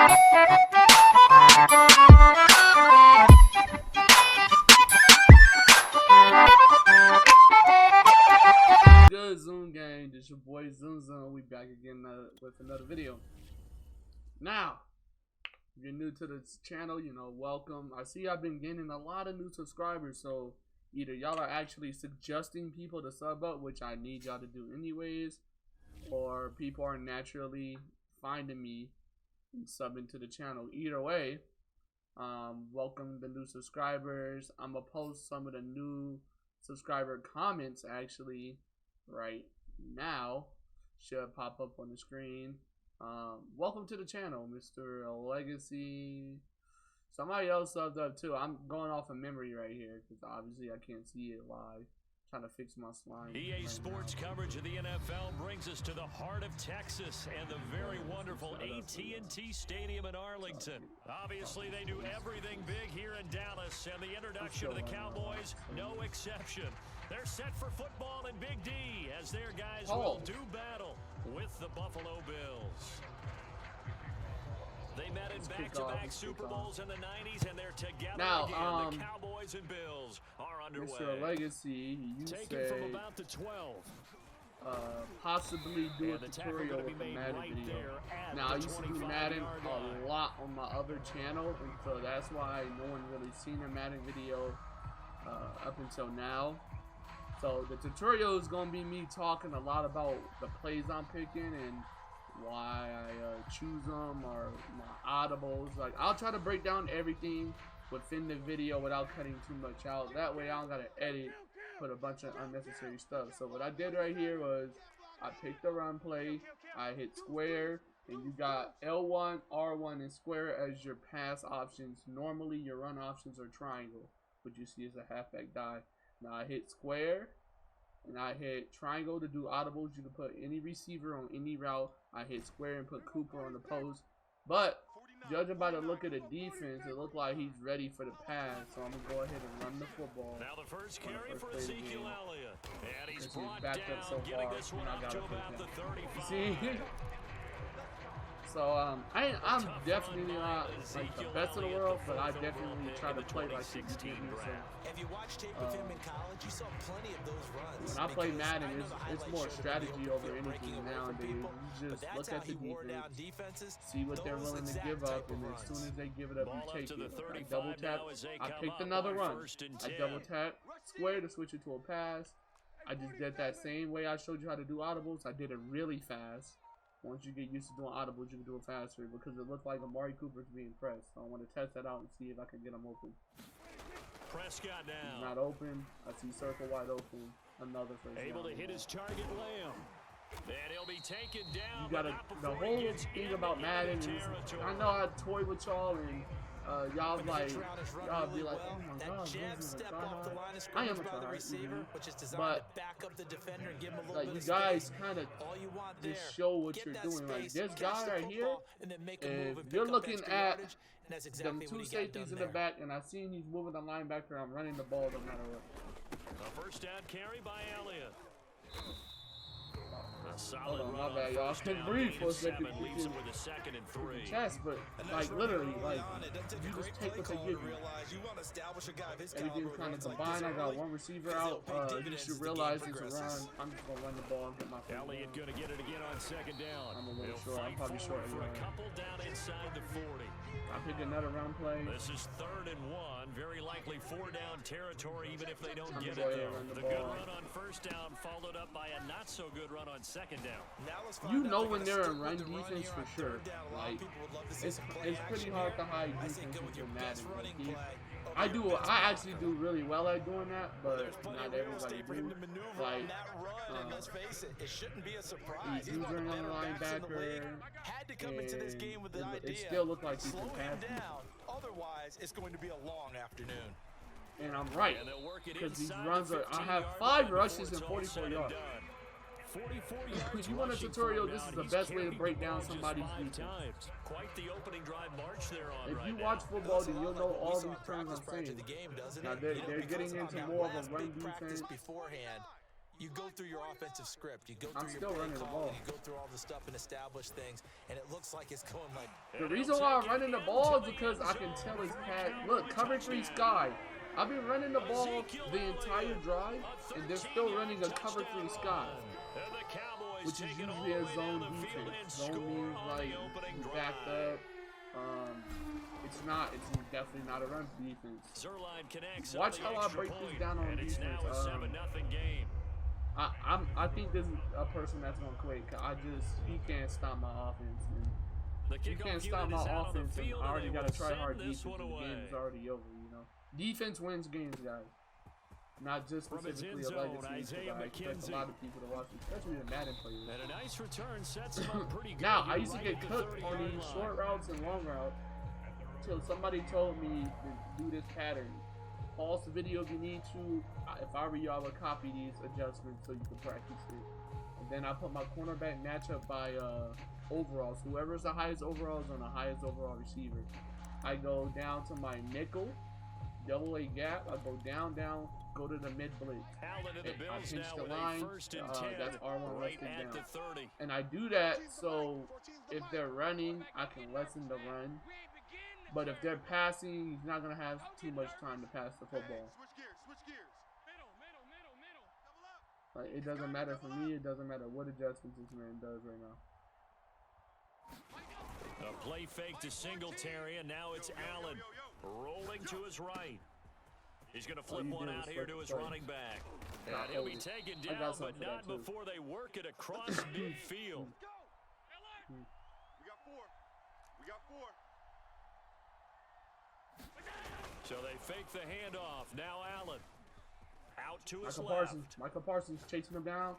Good Zoom gang, this your boy Zoom. We back again with another video. Now, if you're new to the channel, welcome. I see I've been gaining a lot of new subscribers, so either y'all are actually suggesting people to sub up, which I need y'all to do anyways, or people are naturally finding me and subbing to the channel. Either way, welcome the new subscribers. I'm gonna post some of the new subscriber comments actually right now. Should pop up on the screen. Welcome to the channel, Mr. Legacy. Somebody else subbed up too. I'm going off of memory right here because obviously I can't see it live. Trying to fix my slime. EA Sports coverage of the NFL brings us to the heart of Texas and the very wonderful AT&T Stadium in Arlington. Obviously, they do everything big here in Dallas, and the introduction of the Cowboys, no exception. They're set for football in Big D as their guys will do battle with the Buffalo Bills. They met in back-to-back Super Bowls in the 90s, and they're together again. The Cowboys and Bills are underway. Mr. Legacy, you Taken from about the 12. Possibly do a tutorial with a Madden video. Now, I used to do Madden a lot on my other channel, and so that's why no one really seen a Madden video up until now. So the tutorial is going to be me talking a lot about the plays I'm picking and why I choose them, or my audibles. Like, I'll try to break down everything within the video without cutting too much out. That way I don't gotta edit, put a bunch of unnecessary stuff. So what I did right here was I picked the run play, I hit square, and you got L1, R1, and square as your pass options. Normally your run options are triangle, which you see is a halfback dive. Now I hit square and I hit triangle to do audibles. You can put any receiver on any route. I hit square and put Cooper on the post. But judging by the look of the defense, it looked like he's ready for the pass. So I'm going to go ahead and run the football. Now the first carry for Ezekiel Elliott. And he's brought backed down, up so getting far, this one up to about the 35. See? So I'm definitely not like the best in the world, but I definitely try to play like 16. If you watch tape of him in college, you saw plenty of those runs. When I play Madden, it's more strategy over anything nowadays. You just look at the defense, see what they're willing to give up, and as soon as they give it up, you take it. I double tap. I picked another run. I double tap square to switch it to a pass. I just did that same way I showed you how to do audibles. I did it really fast. Once you get used to doing audibles, you can do it faster because it looked like Amari Cooper's being pressed. So I want to test that out and see if I can get him open. Prescott now. He's not open. I see circle wide open. Another first down. Able to hit his target, Lamb. And he'll be taken down. You gotta, the whole thing about Madden is, I know I toy with y'all and y'all like, y'all be like, oh my god, this is a tryhard. I am a tryhard, but like you guys kind of just show what you're doing. Like this guy right here, if you're looking at them two safeties in the back, and I seen he's moving the linebacker, I'm running the ball no matter what. A first down carry by Elliott. Hold on, my bad, y'all. I couldn't breathe for a second. Chest, but like literally, like you just take what they give you. Everything's kind of combined. I got one receiver out. You should realize it's a run. I'm just gonna run the ball and get my. Elliott gonna get it again on second down. I'm a little short. I'm probably short for a couple down inside the 40. I pick another run play. This is 3rd and 1. Very likely 4-down territory, even if they don't get it though. The good run on first down followed up by a not so good run on second down. You know when they're in run defense for sure. Like it's pretty hard to hide defense with your Madden. I actually do really well at doing that, but not everybody do. Like he's using on the linebacker, and it still looks like he can pass. Otherwise, it's going to be a long afternoon. And I'm right, because these runs are. I have 5 rushes and 44 yards. If you want a tutorial, this is the best way to break down somebody's defense. If you watch football, then you'll know all these terms I'm saying. Now they're getting into more of a run defense. you go through your offensive script, you go I'm through still your play running the call, ball. you go through all the stuff and establish things, and it looks like it's going like. The reason why I'm running the ball is because I can tell his pad. Look, cover 3 Sky. I've been running the ball the entire drive, and they're still running a cover 3 Sky, which is usually a zone defense. Zone means like you backed up. It's not. It's definitely not a run defense. Watch how I break this down on defense. I think this is a person that's gonna quit. He can't stop my offense. You can't stop my offense. And I already gotta try hard defense. The game is already over. You know, defense wins games, guys. Not just specifically a legacy. I expect a lot of people to watch, especially the Madden players. And a nice return sets him up pretty good. Now I used to get cooked on these short routes and long routes until somebody told me to do this pattern. Pause the video if you need to. If I were you, I would copy these adjustments so you can practice it. And then I put my cornerback matchup by overalls. Whoever's the highest overalls on the highest overall receiver. I go down to my nickel, double A gap. I go down, go to the mid blitz. I pinch the line. That's R1 less than down. And I do that so if they're running, I can lessen the run. But if they're passing, he's not going to have too much time to pass the football. Like, it doesn't matter for me. It doesn't matter what adjustments this man does right now. A play fake to Singletary, and now it's Allen rolling to his right. He's going to flip one out here to his running back. And he'll be taken down, but not before they work it across midfield. We got four. So they fake the handoff. Now Allen out to his left. Michael Parsons chasing him down.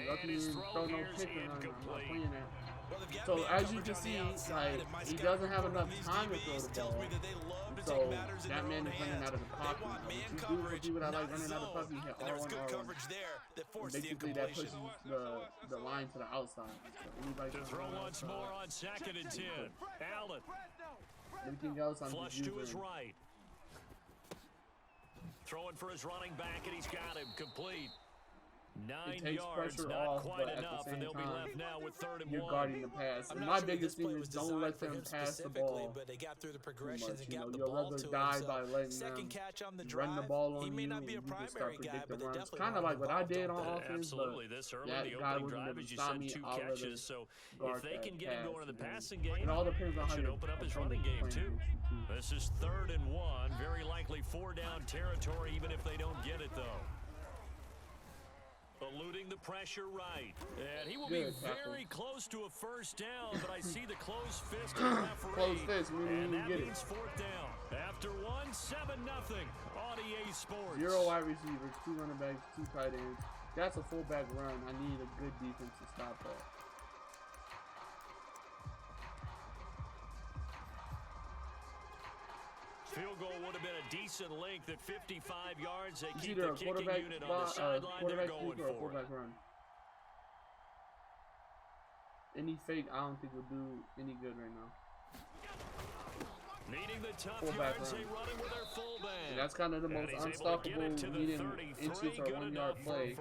Lucky he didn't throw no pick or nothing. I'm not playing that. So as you can see, like, he doesn't have enough time to throw the ball. So that man is running out of the pocket. What you do for people that like running out of the pocket, you hit R1, R1. Basically, that pushes the line to the outside. So anybody to throw once more on 2nd and 10. Allen. Everything else I'm flush to his right. Throwing for his running back, and he's got him complete. 9 yards, not quite enough, and they'll be left now with 3rd and 1. You're guarding the pass. And my biggest thing is don't let them pass the ball but they got through the progressions and got the you'll ball rather to die him. by letting Second them catch on the run the ball on he may you, not be a and you can primary start guy, but they runs. definitely Kind of like what I did on offense, absolutely. but This early, that the guy opening wouldn't drive, have as you stopped said, me. 2 I'll catches. So if they can get him going in the passing game, it all depends on how should you open up his running game too. This is 3rd and 1. Very likely 4-down territory, even if they don't get it though. Eluding the pressure right. And he will be very close to a 1st down, but I see the closed fist of the referee. Closed fist, and that means 4th down. After 1, 7-0 on EA Sports. 0 wide receivers, 2 running backs, 2 tight ends. That's a fullback run. I need a good defense to stop that. Field goal would have been a decent length at 55 yards. They keep either the a kicking quarterback unit on the sideline. They're going or a for it. quarterback run. Any fake, I don't think will do any good right now. Needing the tough Fullback yards, run. they running with their fullback. And that's kind of the most unstoppable needing inches or 1 yard play.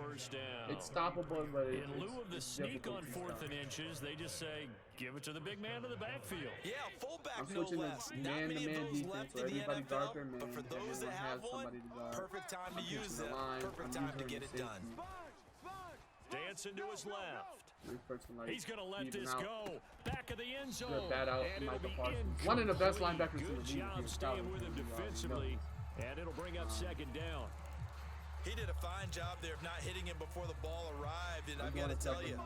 It's stoppable, but in lieu of the sneak on 4th and inches, they just say, give it to the big man in the backfield. Yeah, fullback I'm no switching less. to Not many of man-to-man those defense, left so in the everybody guard their NFL, man. but for those that Everyone have has one, somebody to guard. perfect time to I'm use pushing the them. line. Perfect I'm time to using get it the done. Dancing to his left. Like, he's going to let this out. go. Back of the end zone. Good bat out, and Michael it'll be Parsons. One of the best linebackers in the Good league. job staying with him defensively. And it'll bring up 2nd down. He did a fine job there of not hitting him before the ball arrived, and I've got to tell you,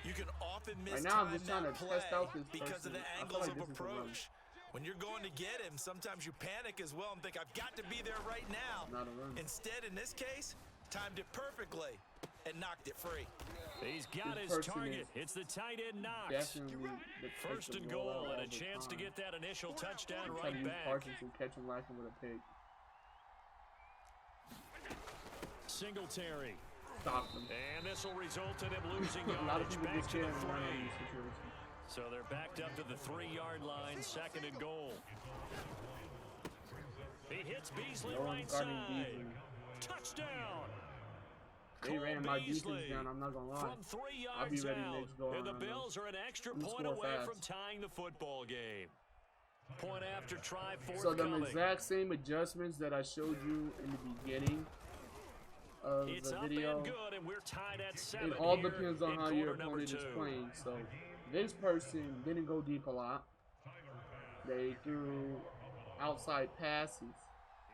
you can often miss right now, I'm time just trying that to play test out this because of person. the I angles feel like of this is a run. approach. When you're going to get him, sometimes you panic as well and think, I've got to be there right now. Not a run. Instead, in this case, timed it perfectly and knocked it free. He's got his target. It's the tight end Knox. 1st and goal, and a chance to get that initial touchdown right back. Parsons can catch him lacking with a pick. Singletary. Stop him. And this will result in him losing A lot of yardage people back get to the scared and run out 3. of these situations. So they're backed up to the 3-yard line, 2nd and goal. He hits Beasley right side. Touchdown. They ran my defense down, I'm not gonna lie. From 3 I'll be yards ready out, next go and the around, Bills are an extra I'm point score away fast. from tying the football game. Point after try So the forthcoming. exact same adjustments that I showed you in the beginning of It's the up video, and good, and we're tied at 7 it all here depends on in how your quarter number opponent is 2. playing. So this person didn't go deep a lot. They threw outside passes.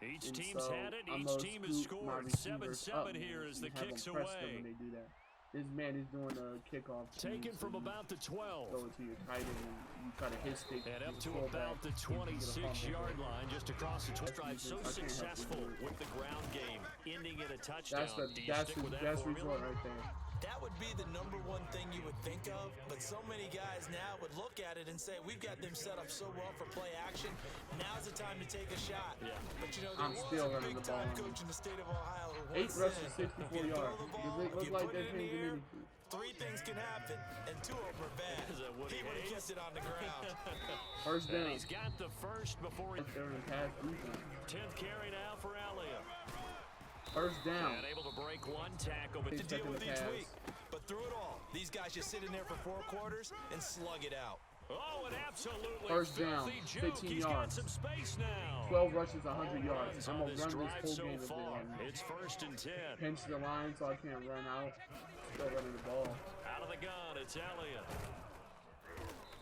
Each And team's so had it. I'm Each gonna team has scoop my scored. receivers 7-7 up, here man, as the and have kicks them press them away. when they do that. This man is doing a kickoff. Taken so from you about the 12. Go into your tight end and you try to hit stick. And up to pull about back, the and you get a fumble. 26-yard line, just across the 12. Drive so I can't help successful you. with the ground game, ending in a touchdown. That's the Do you stick with that best formula? result right there. That would be the number one thing you would think of, but so many guys now would look at it and say, we've got them set up so well for play action. Now's the time to take a shot. Yeah. But you know, I'm there still was a running the big-time ball. coach in the state of Ohio who 8 once rushes, said, 64 if you yards. throw the Does ball, it look you like put that it in changing the air, anything? 3 things can happen, and 2 of them are bad. Is that Woody He would have Hayes? kept it on the ground. First And down. he's got the first before he... They're in pass defense. 10th carry now for Elliott. First down. And able to break one tackle, but To deal Second with each pass. week. But through it all, these guys just sit in there for 4 quarters and slug it out. oh, an absolutely First down, filthy joke. 15 He's got yards. some space now. 12 rushes, 100 yards. Runs I'm on gonna this run this drive whole so game if they far. run. It's 1st and 10. Pinch the line so I can't run out. Still running the ball. Out of the gun, it's Elliott.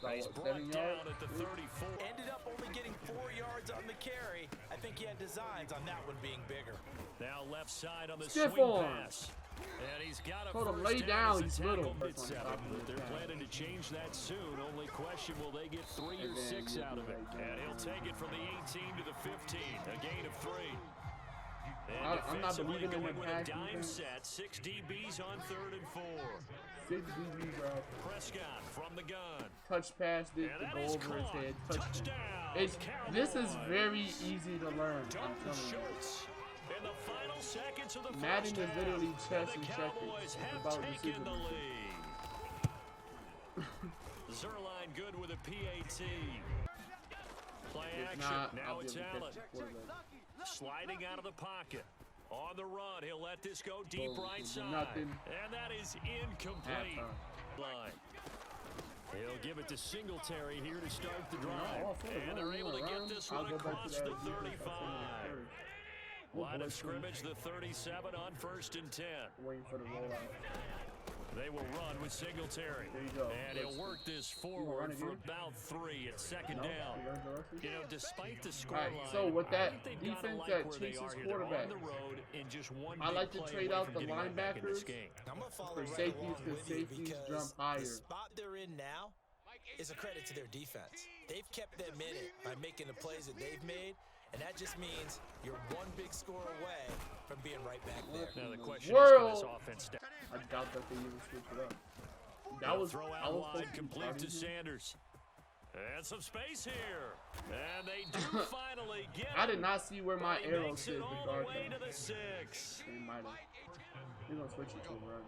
So, He's what, brought 7 down yards? at the 34. Ended up only getting 4 yards on the carry. I think he had designs on that one being bigger. Now left side on the Stiff swing arm. pass. And he's got a Told him, first lay down, as he's a tackle little. at 7, but they're planning to change that soon. Only question, will they get 3 or And then 6 you'll out be of it? right And there. he'll take it from the 18 to the 15. A gain of 3. And I'm not defensively believing in going the with a pass dime defense. set. 6 DBs on 3rd and 4. 6 DBs, bro. Prescott from the gun. Touch pass this And to that go is over his caught. head. Touchdown, This is Cowboys. very easy to learn. I'm Dalton telling you. Schultz in the final seconds of the Madden first is half, literally and chess the and checkers. Cowboys It's have about taken decision the making. lead. Zerline good with a PAT. Play If action. not, Now I'll be it's able to catch Allen. the quarterback. Sliding out of the pocket. On the run, he'll let this go deep Boom. right side. Nothing. And that is incomplete. Halftime. Line. He'll give it to Singletary here to start the drive. Oh, for the And run, they're able to run. get this I'll one go back to across that the defense I said in the 35. first. Line boy, of scrimmage, the 37 on 1st and 10. Waiting for the rollout. They will run with Singletary. There you go. And he'll work this forward it for here? about 3 at 2nd No? down. You learned the rest of it? You know, despite the Alright, scoreline, so with that I think they've gotta defense like that where they chases are here. They're on quarterbacks, the road in just one I big like to play trade away out from the getting right back in this linebackers game. I'm going to follow for right safeties, along because with you safeties because jump higher. the spot they're in now is a credit to their defense. They've kept them in it by making the plays that they've made, and that just means you're one big score away from being right back there. Now the in the question is, can world? this offense step? I doubt that they even switch it up. That They'll was throw I out was wide, supposed to be complete to starting him. Sanders. And some space here. And they do finally get it. I did not see where my But he arrow makes said it the all guard the way to thing. the 6. They might have. They're gonna switch it to a run.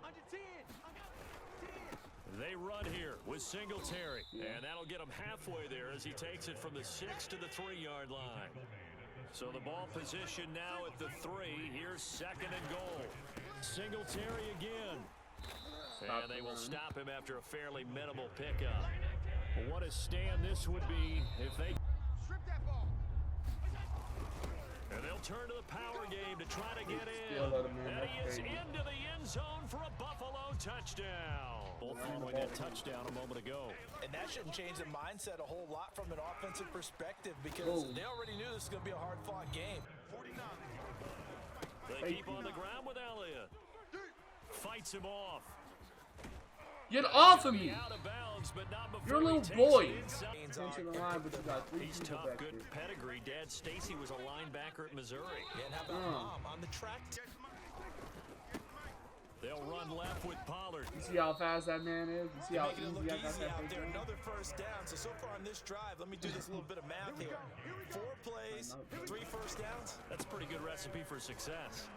They run here with Singletary, and that'll get him halfway there as he takes it from the 6 to the 3-yard line. So the ball position now at the 3. Here's 2nd and goal. Singletary again. And they will stop him after a fairly minimal pickup. What a stand this would be if they... And they'll turn to the power game to try to get in. Still let him in. And That's he is crazy. into the end zone for a Buffalo touchdown. Following that touchdown a moment ago. And that shouldn't change the mindset a whole lot from an offensive perspective because Boom. they already knew this was going to be a hard-fought game. They keep on the ground with Elliott. Fights him off. Get off of me! Out of bounds, but not before You're a little he takes boy. it inside. Attention the line, but you got 3 He's people tough, back good there. pedigree. Dad Stacy was a linebacker at Missouri. Yeah, and how about Mom on the track? They'll run left with Pollard. You see how fast that man is? You see how Making it easy look I got easy that out thing there. down? Another first down. So far on this drive, let me do this little bit of math here. 4 plays, 3 first downs. That's a pretty good recipe for success.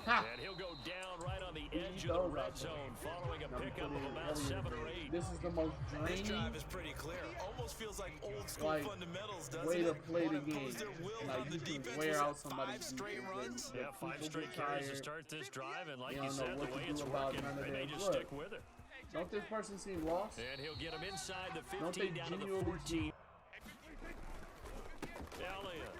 Ha! And he'll go down right on the edge of the red zone following a pickup of about 7 or 8. This is the most This draining drive is pretty clear. Almost feels like old school fundamentals, doesn't way to it? play the Want to game. impose their will Like on you the can defense. wear Was out it somebody's 5 straight runs? Yeah, 5 straight carries to start this drive, and like you said, the way it's working, they may just stick with it. Don't this person seem lost? And he'll get him inside the Don't they 15 down to the genuinely 14. Elliott.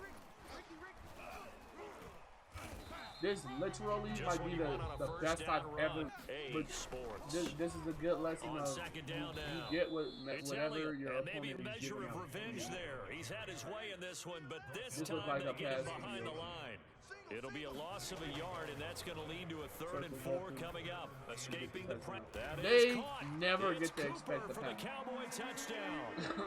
This literally might be the best I've ever. But this is a good lesson of you get whatever your and maybe a opponent is measure giving of up. revenge there. He's had his way in this one, but this This time was like they a get him pass behind the interference. line. It'll be a loss of a yard, and that's going to lead to a 3rd and 4 coming up. Escaping the press. They never get to expect the for the pass. Cowboy touchdown.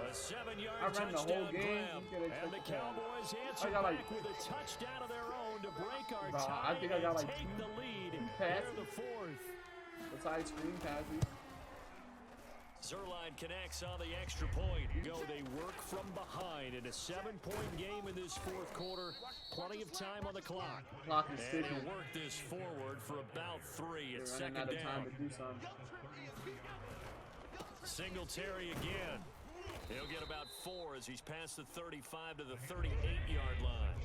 A 7-yard I ran the touchdown whole game. grab, and the Cowboys answer back with a touchdown of their own to break our tie I think I got and like take 2 the lead. passes. They're the 4th. Besides screen passes. Zerline connects on the extra point. They work from behind in a 7-point game in this 4th quarter. Plenty of time on the clock. Clock is And ticking. he'll work this forward for about 3. It's They're 2nd running out of time down. to do something. Singletary again. He'll get about 4 as he's past the 35 to the 38-yard line.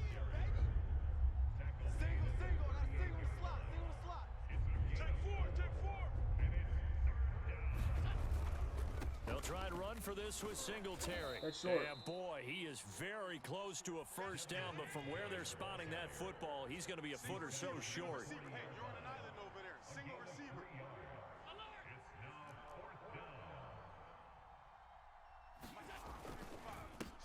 They'll try and run for this with Singletary. That's short. And boy, he is very close to a first down, but from where they're spotting that football, he's going to be a foot or so short.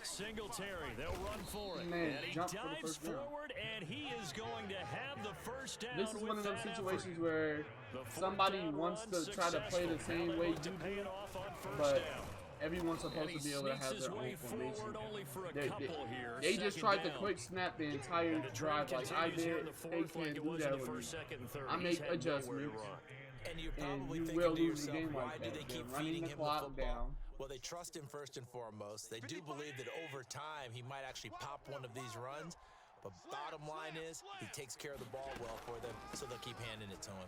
Singletary, they'll run for it. Man, and he jump for the dives first down. forward, and he is going to have the first down. This is one of those with that situations effort. where The fourth somebody down wants run to try to play the successful. same Now they way look you to pay do, it off on first but down. everyone's supposed And to he be able to sneaks have his their way own formation. forward only for a They couple here. just Second tried to down. quick snap the entire And the trend drive like I continues here did. in the They fourth like can't it do was that in the with first, me. second, and third. I He's make had nowhere to adjustments. run. And you're And probably you thinking will to lose the yourself, game why like do that. they keep They're running feeding the him clock the football? down. Well, they trust him first and foremost. They do believe that over time he might actually pop one of these runs. But bottom line is he takes care of the ball well for them, so they'll keep handing it to him.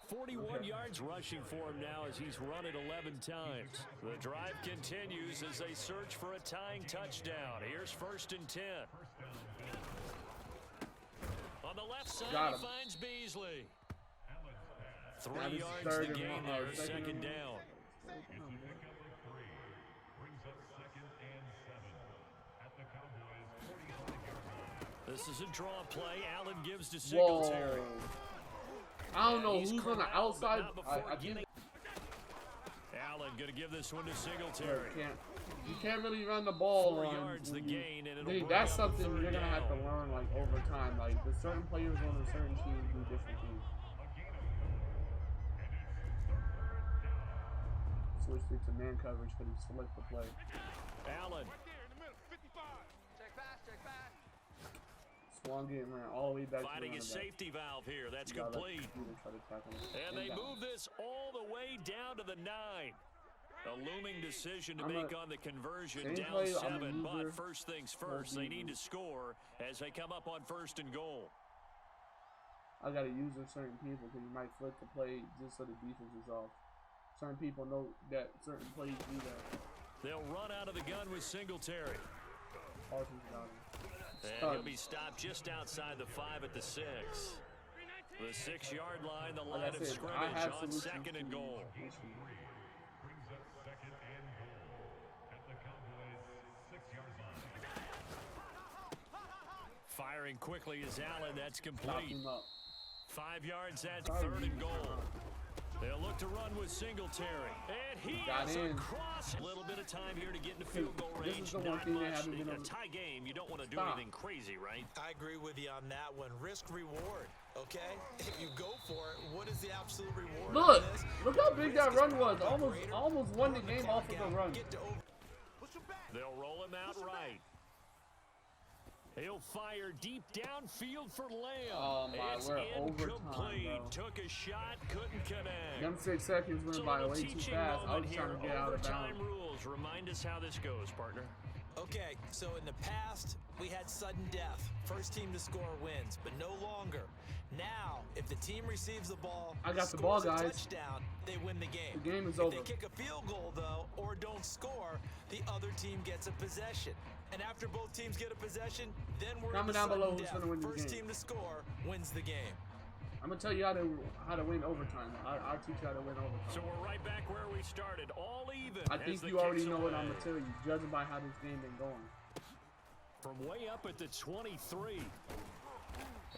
41 yards rushing for him now as he's run it 11 times. The drive continues as they search for a tying touchdown. Here's 1st and 10. On the left side, Got he him. finds Beasley. That 3 is yards third to and gain one, there, second second and down. This is a draw play. Allen gives to Whoa. Singletary. I don't know He's who's on the corralled, but outside. not before I think getting- Allen going to give this one to you Singletary. can't really run the ball 4 on. yards the gain, and it'll bring That's up something third you're gonna have to down. learn like over time. Like the certain players on a certain team do different things. Switched it to man coverage because he selected the play. Allen. Swung it and ran all the way back Finding to a the running back. safety valve here. That's You gotta let complete. the computer try to tackle him. And they got move him. this all the way down to the 9. A looming decision to I'm make a- on the conversion, same down play, I'm a 7. But user, first things whole first, they need season. to score as they come up on 1st and goal. I gotta use with certain people because you might flip the play just so the defense is off. Certain people know that certain plays do that. They'll run out of the gun with Singletary. Parsons got him. And he'll be stopped just outside the 5 at the 6. The 6-yard line, the line Like I of said, I scrimmage have on solutions 2nd and to goal. issues. Firing quickly is Allen. That's Stop complete. him up. 5 yards at Sorry. 3rd and goal. They'll look to run with Singletary. And he Got is in. across. A little bit of time here to get into field goal This range. is the one Not thing they much. haven't been In a able to- tie game, you don't want to do Stop. anything crazy, right? I agree with you on that one. Risk reward, okay? If you go for it, what is the absolute reward? Look, on this? look how big that Risk is run was. probably greater. Almost won the Run game clock off of the out, run. get to over- They'll roll him out right. He'll fire deep downfield for Lamb. Oh, my, It's we're overtime, incomplete. bro. Took a shot, couldn't connect. Them 6 seconds went So by a way too teaching fast. I moment was trying to here. get out of Overtime bounds. rules. Remind us how this goes, partner. Okay, so in the past, we had sudden death. First team to score wins, but no longer. Now, if the team receives the ball, I got the ball, guys. touchdown, they win the game. The game is if over. If they kick a field goal, though, or don't score, the other team gets a possession. And after both teams get a possession, then we're Comment down below who's gonna win this game. First team to score wins the game. I'm gonna tell you how to win overtime. I'll teach you how to win overtime. So we're right back where we started, all even. I think you already know what I'm gonna tell you, judging by how this game been going. From way up at the 23.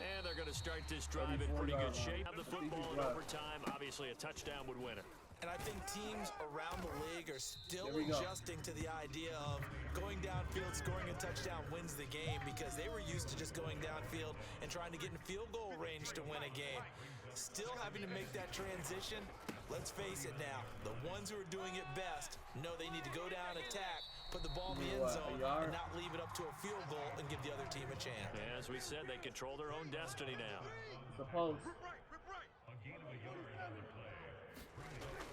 And they're going to start this drive in pretty good shape. Have the football in overtime. Obviously, a touchdown would win it. And I think teams around the league are still adjusting to the idea of going downfield, scoring a touchdown wins the game, because they were used to just going downfield and trying to get in field goal range to win a game. Still having to make that transition. Let's face it now, the ones who are doing it best know they need to go down, attack, put the ball in the end zone, and not leave it up to a field goal and give the other team a chance. Yeah, as we said, they control their own destiny now. Suppose.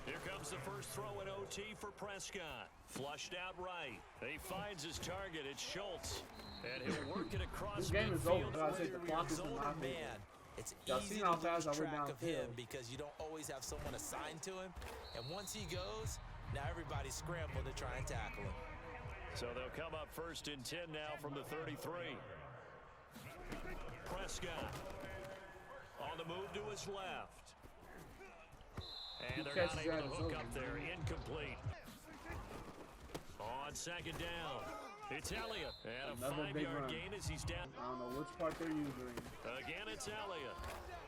Here comes the first throw in OT for Prescott. Flushed out right. He finds his target. It's Schultz. And he'll work it across This game is over. Whether I say the clock is in my favor. It's Y'all easy seen to how lose fast I went track of him downfield. because you don't always have someone assigned to him. And once he goes, now everybody's scrambling to try and tackle him. So they'll come up first and 10 now from the 33. Prescott on the move to his left. And they're not able to hook up there. Incomplete. On second down, it's Elliott. And a 5-yard gain as he's down. I don't know which part they're using. Again, it's Elliott.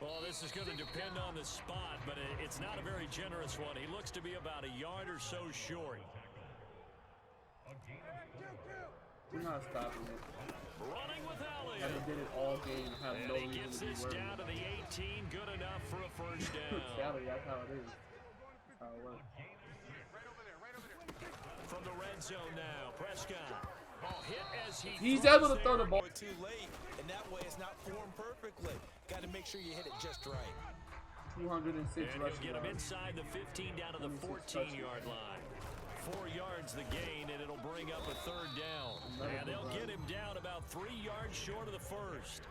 Well, this is going to depend on the spot, but it's not a very generous one. He looks to be about a yard or so short. We're not stopping it. Running with Elliott. Haven't did it all game. Have And no he reason gets to be this worried. down to the 18. Good enough for a first down. Sadly, that's how it is. That's how it works. From the red zone now, Prescott. Ball hit as He's able to throw the ball. Too late, and that way it's not formed perfectly. Got to make sure you hit it just right. 206 And he'll rushing get him yards. inside the 15 down to the 14-yard line. 4 yards the gain, and it'll bring up a third down. And they'll get him down about 3 yards short of the first.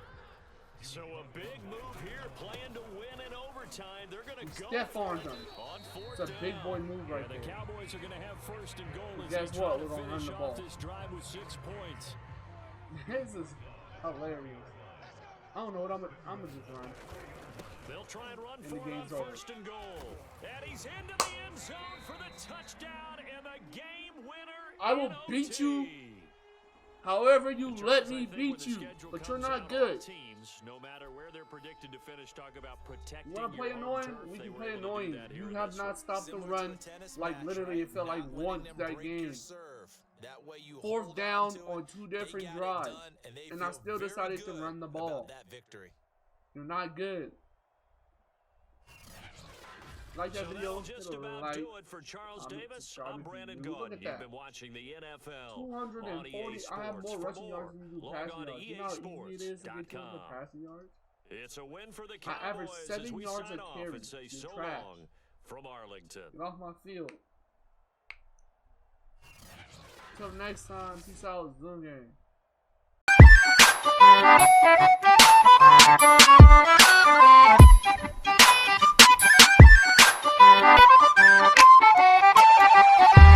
So a big move here, playing to win in overtime. They're going to go Steph for on it them. on fourth It's a big down. boy move right And the there. Cowboys are going to have first and goal as Guess they what? try We're to gonna run finish the off ball. this drive with 6 points. This is hilarious. I don't know what I'm gonna just run. They'll try and run And the for it on game's over. first and goal. And he's into the end zone for the touchdown and the game winner. I will beat you however you let me beat you, but you're not good. Teams, no matter where they're predicted to finish, talk about protecting. You want to play annoying? We can play annoying. You have not stopped the run like literally it felt like once that game. Fourth down on 2 different drives, and I still decided to run the ball. You're not good. Like that video, just hit a about like. do it for Charles Davis. I'm Brandon Gordon. You've been watching the NFL 240. on EA I have more Sports. rushing yards than you do Log passing on to yards. You know how easy it is to get 200 passing yards? It's a win for the I average Cowboys 7 as we yards sign a off carry. and say You're so trash. long from Arlington. Get off my field. Till next time, peace out, Zoom game.